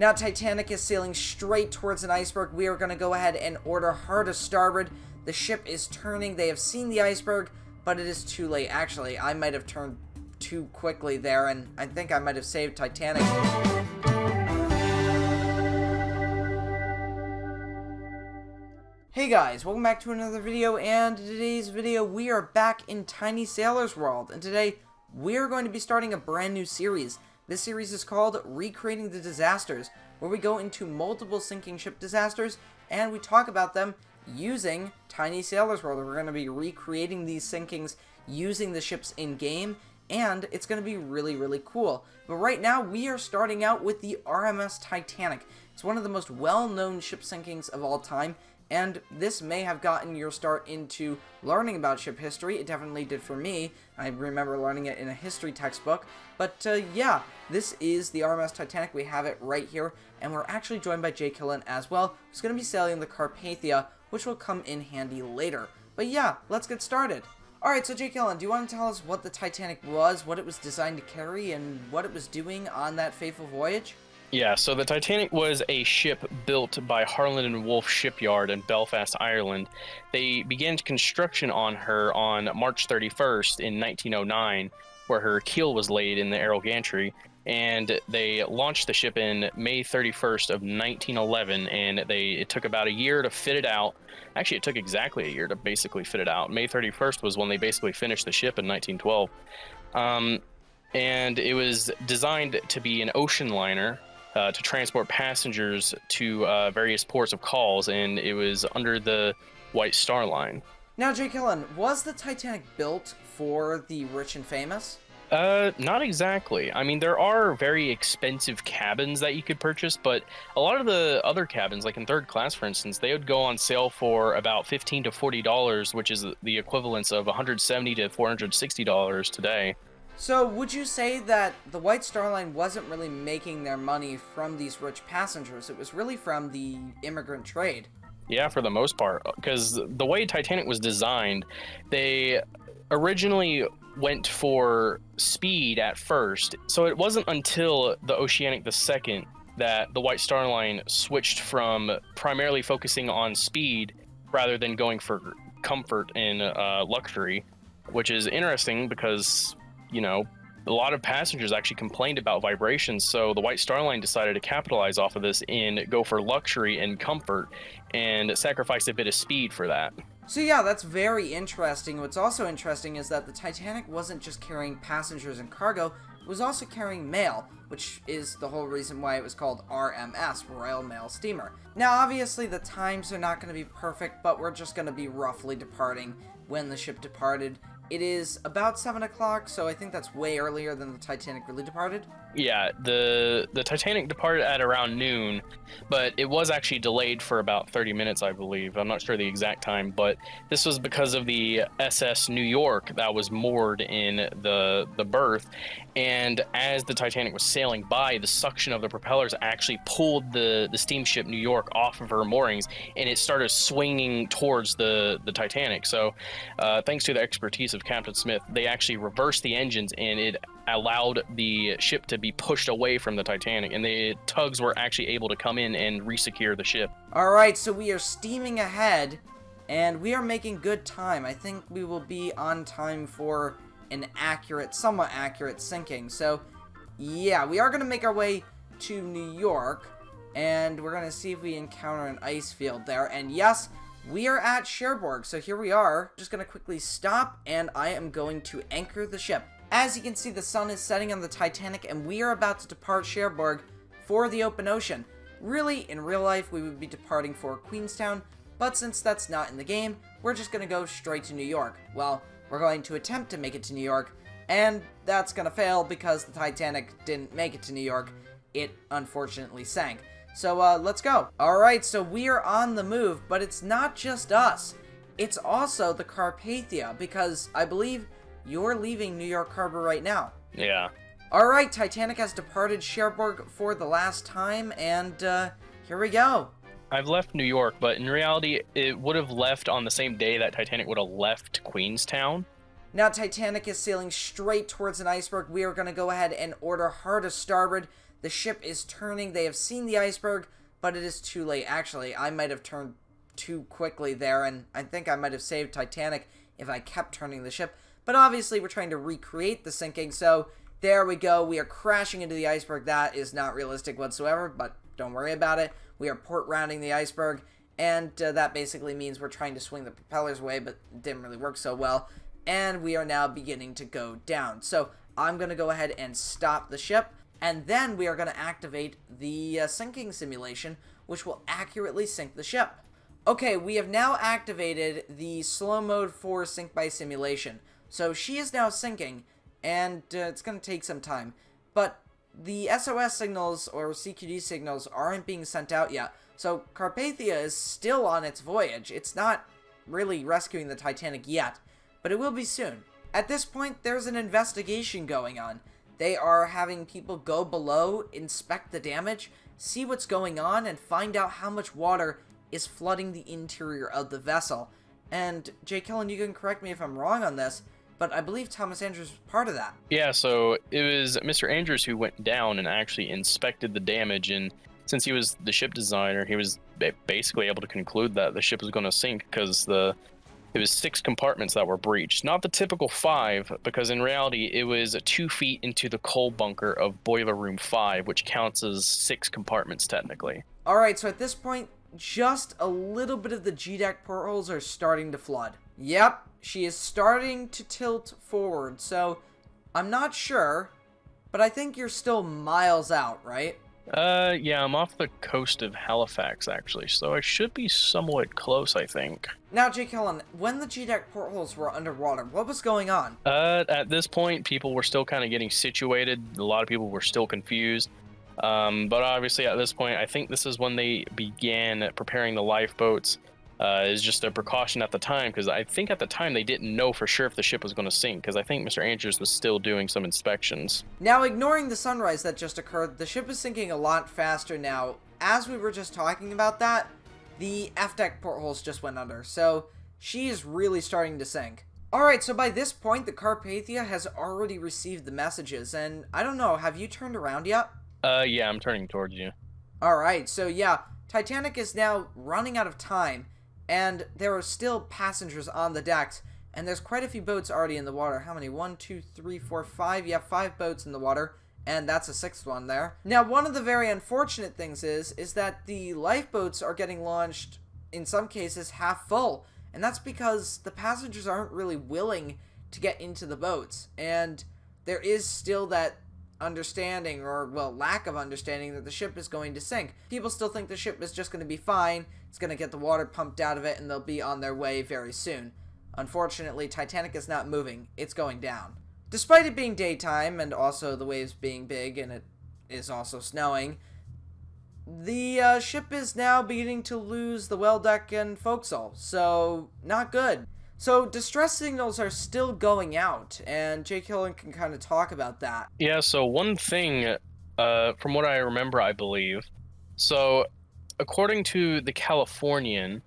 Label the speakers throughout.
Speaker 1: Now Titanic is sailing straight towards an iceberg. We are going to go ahead and order her to starboard. The ship is turning. They have seen the iceberg, but it is too late. Actually, I might have turned too quickly there, and I think I might have saved Titanic. Hey guys, welcome back to another video, and in today's video we are back in Tiny Sailor's World, and today we're going to be starting a brand new series. This series is called Recreating the Disasters, where we go into multiple sinking ship disasters and we talk about them using Tiny Sailor's World. We're going to be recreating these sinkings using the ships in-game, and it's going to be really cool. But right now we are starting out with the RMS Titanic. It's one of the most well-known ship sinkings of all time, and this may have gotten your start into learning about ship history. It definitely did for me. I remember learning it in a history textbook. But yeah, this is the RMS Titanic. We have it right here. And we're actually joined by Jlkillen as well, who's going to be sailing the Carpathia, which will come in handy later. But yeah, let's get started. Alright, so Jlkillen, do you want to tell us what the Titanic was, what it was designed to carry, and what it was doing on that fateful voyage?
Speaker 2: Yeah, so the Titanic was a ship built by Harland and Wolff Shipyard in Belfast, Ireland. They began construction on her on March 31st in 1909, where her keel was laid in the aero gantry, and they launched the ship in May 31st of 1911, and it took about a year to fit it out. Actually, it took exactly a year to basically fit it out. May 31st was when they basically finished the ship in 1912. And it was designed to be an ocean liner, to transport passengers to various ports of calls, and it was under the White Star Line.
Speaker 1: Now, Jlkillen, was the Titanic built for the rich and famous?
Speaker 2: Not exactly. I mean, there are very expensive cabins that you could purchase, but a lot of the other cabins, like in third class, for instance, they would go on sale for about $15 to $40, which is the equivalence of $170 to $460 today.
Speaker 1: So, would you say that the White Star Line wasn't really making their money from these rich passengers? It was really from the immigrant trade.
Speaker 2: Yeah, for the most part, because the way Titanic was designed, they originally went for speed at first. So it wasn't until the Oceanic II that the White Star Line switched from primarily focusing on speed rather than going for comfort and luxury, which is interesting because, you know, a lot of passengers actually complained about vibrations, so the White Star Line decided to capitalize off of this and go for luxury and comfort and sacrifice a bit of speed for that.
Speaker 1: So yeah, that's very interesting. What's also interesting is that the Titanic wasn't just carrying passengers and cargo, it was also carrying mail, which is the whole reason why it was called RMS, Royal Mail Steamer. Now obviously the times are not going to be perfect, but we're just going to be roughly departing when the ship departed. It is about 7 o'clock, so I think that's way earlier than the Titanic really departed.
Speaker 2: Yeah, the Titanic departed at around noon, but it was actually delayed for about 30 minutes, I believe. I'm not sure the exact time, but this was because of the SS New York that was moored in the berth, and as the Titanic was sailing by, the suction of the propellers actually pulled the steamship New York off of her moorings, and it started swinging towards the Titanic. So thanks to the expertise of Captain Smith, they actually reversed the engines, and it allowed the ship to be pushed away from the Titanic, and the tugs were actually able to come in and resecure the ship.
Speaker 1: Alright, so we are steaming ahead, and we are making good time. I think we will be on time for an somewhat accurate sinking. So, yeah, we are going to make our way to New York, and we're going to see if we encounter an ice field there. And yes, we are at Cherbourg, so here we are. Just going to quickly stop, and I am going to anchor the ship. As you can see, the sun is setting on the Titanic, and we are about to depart Cherbourg for the open ocean. Really, in real life, we would be departing for Queenstown, but since that's not in the game, we're just going to go straight to New York. Well, we're going to attempt to make it to New York, and that's going to fail because the Titanic didn't make it to New York. It unfortunately sank. So, let's go. Alright, so we are on the move, but it's not just us. It's also the Carpathia, because I believe you're leaving New York Harbor right now.
Speaker 2: Yeah.
Speaker 1: Alright, Titanic has departed Cherbourg for the last time, and here we go.
Speaker 2: I've left New York, but in reality, it would have left on the same day that Titanic would have left Queenstown.
Speaker 1: Now Titanic is sailing straight towards an iceberg. We are going to go ahead and order her to starboard. The ship is turning. They have seen the iceberg, but it is too late. Actually, I might have turned too quickly there, and I think I might have saved Titanic if I kept turning the ship. But obviously, we're trying to recreate the sinking, so there we go. We are crashing into the iceberg. That is not realistic whatsoever, but don't worry about it. We are port rounding the iceberg, and that basically means we're trying to swing the propellers away, but it didn't really work so well. And we are now beginning to go down. So I'm going to go ahead and stop the ship, and then we are going to activate the sinking simulation, which will accurately sink the ship. Okay, we have now activated the slow mode for sync by simulation. So she is now sinking, and it's going to take some time. But the SOS signals, or CQD signals, aren't being sent out yet. So Carpathia is still on its voyage. It's not really rescuing the Titanic yet, but it will be soon. At this point, there's an investigation going on. They are having people go below, inspect the damage, see what's going on, and find out how much water is flooding the interior of the vessel. And Jlkillen, you can correct me if I'm wrong on this, but I believe Thomas Andrews was part of that.
Speaker 2: Yeah, so it was Mr. Andrews who went down and actually inspected the damage, and since he was the ship designer, he was basically able to conclude that the ship was going to sink because it was 6 compartments that were breached. Not the typical 5, because in reality, it was 2 feet into the coal bunker of boiler room 5, which counts as 6 compartments technically.
Speaker 1: Alright, so at this point, just a little bit of the G-deck portholes are starting to flood. Yep, she is starting to tilt forward, so I'm not sure, but I think you're still miles out, right?
Speaker 2: Yeah, I'm off the coast of Halifax, actually, so I should be somewhat close, I think.
Speaker 1: Now, Jlkillen, when the G-deck portholes were underwater, what was going on?
Speaker 2: At this point, people were still kind of getting situated. A lot of people were still confused. But obviously, at this point, I think this is when they began preparing the lifeboats. Is just a precaution at the time, because I think at the time they didn't know for sure if the ship was going to sink, because I think Mr. Andrews was still doing some inspections.
Speaker 1: Now, ignoring the sunrise that just occurred, the ship is sinking a lot faster now. As we were just talking about that, the F-deck portholes just went under, so she is really starting to sink. Alright, so by this point, the Carpathia has already received the messages, and I don't know, have you turned around yet?
Speaker 2: Yeah, I'm turning towards you.
Speaker 1: Alright, so yeah, Titanic is now running out of time, and there are still passengers on the decks, and there's quite a few boats already in the water. How many? 1, 2, 3, 4, 5? Yeah, 5 boats in the water, and that's a 6th one there. Now, one of the very unfortunate things is that the lifeboats are getting launched, in some cases, half full, and that's because the passengers aren't really willing to get into the boats, and there is still that understanding, or, well, lack of understanding, that the ship is going to sink. People still think the ship is just going to be fine, it's going to get the water pumped out of it, and they'll be on their way very soon. Unfortunately, Titanic is not moving, it's going down. Despite it being daytime, and also the waves being big, and it is also snowing, the ship is now beginning to lose the well deck and forecastle, so not good. So distress signals are still going out, and Jlkillen can kind of talk about that.
Speaker 2: Yeah, so one thing, from what I remember, I believe, so according to the Californian,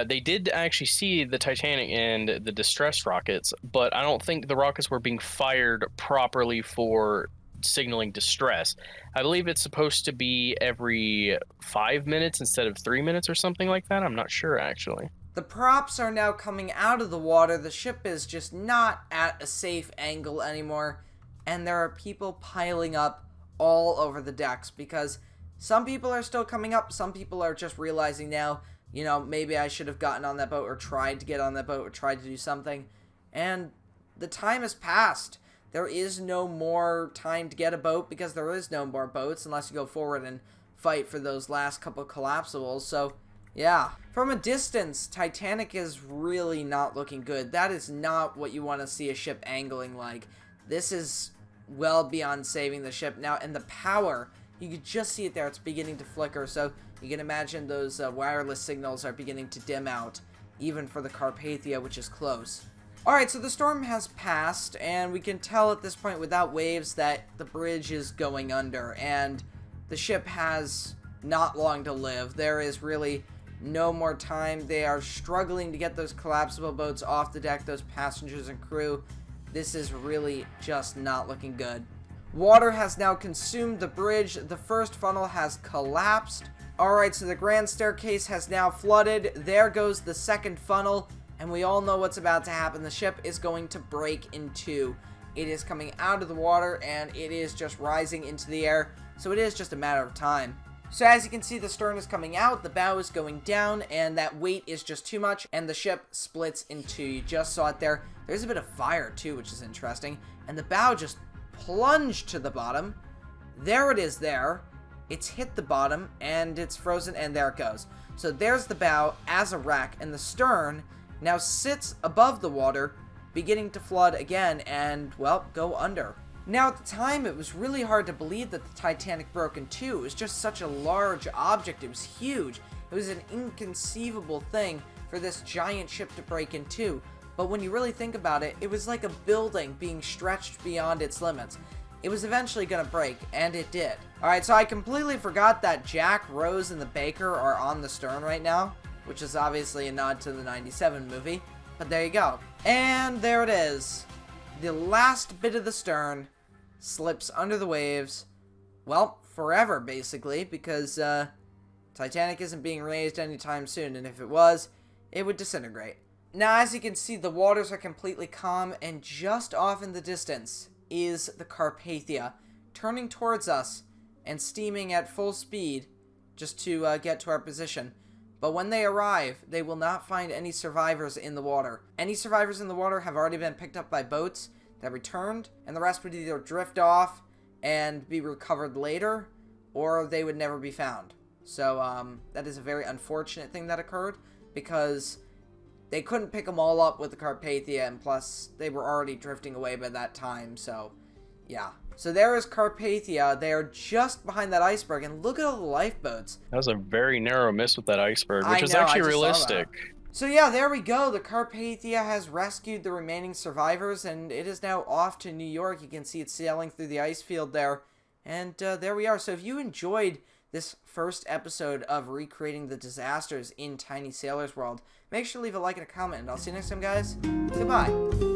Speaker 2: they did actually see the Titanic and the distress rockets, but I don't think the rockets were being fired properly for signaling distress. I believe it's supposed to be every 5 minutes instead of 3 minutes or something like that. I'm not sure, actually.
Speaker 1: The props are now coming out of the water. The ship is just not at a safe angle anymore, and there are people piling up all over the decks, because some people are still coming up, some people are just realizing now, you know, maybe I should have gotten on that boat, or tried to get on that boat, or tried to do something, and the time has passed. There is no more time to get a boat, because there is no more boats unless you go forward and fight for those last couple collapsibles. So yeah, from a distance, Titanic is really not looking good. That is not what you want to see a ship angling like. This is well beyond saving the ship now, and the power, you could just see it there, it's beginning to flicker, so you can imagine those wireless signals are beginning to dim out, even for the Carpathia, which is close. Alright, so the storm has passed, and we can tell at this point without waves that the bridge is going under, and the ship has not long to live. There is really no more time. They are struggling to get those collapsible boats off the deck, those passengers and crew. This is really just not looking good. Water has now consumed the bridge. The first funnel has collapsed. Alright, so the grand staircase has now flooded. There goes the second funnel. And we all know what's about to happen. The ship is going to break in two. It is coming out of the water and it is just rising into the air. So it is just a matter of time. So as you can see, the stern is coming out, the bow is going down, and that weight is just too much, and the ship splits in two. You just saw it there. There's a bit of fire too, which is interesting. And the bow just plunged to the bottom. There it is there. It's hit the bottom, and it's frozen, and there it goes. So there's the bow as a wreck, and the stern now sits above the water, beginning to flood again, and, well, go under. Now, at the time, it was really hard to believe that the Titanic broke in two. It was just such a large object. It was huge. It was an inconceivable thing for this giant ship to break in two. But when you really think about it, it was like a building being stretched beyond its limits. It was eventually going to break, and it did. Alright, so I completely forgot that Jack, Rose, and the Baker are on the stern right now, which is obviously a nod to the 97 movie. But there you go. And there it is. The last bit of the stern slips under the waves, well, forever, basically, because Titanic isn't being raised anytime soon, and if it was, it would disintegrate. Now, as you can see, the waters are completely calm, and just off in the distance is the Carpathia, turning towards us and steaming at full speed just to get to our position. But when they arrive, they will not find any survivors in the water. Any survivors in the water have already been picked up by boats that returned, and the rest would either drift off and be recovered later, or they would never be found. So, that is a very unfortunate thing that occurred, because they couldn't pick them all up with the Carpathia, and plus, they were already drifting away by that time, so, yeah. So there is Carpathia. They are just behind that iceberg, and look at all the lifeboats.
Speaker 2: That was a very narrow miss with that iceberg, which is
Speaker 1: I
Speaker 2: actually
Speaker 1: just
Speaker 2: realistic.
Speaker 1: So yeah, there we go. The Carpathia has rescued the remaining survivors, and it is now off to New York. You can see it sailing through the ice field there. And there we are. So if you enjoyed this first episode of recreating the disasters in Tiny Sailor's World, make sure to leave a like and a comment, and I'll see you next time, guys. Goodbye.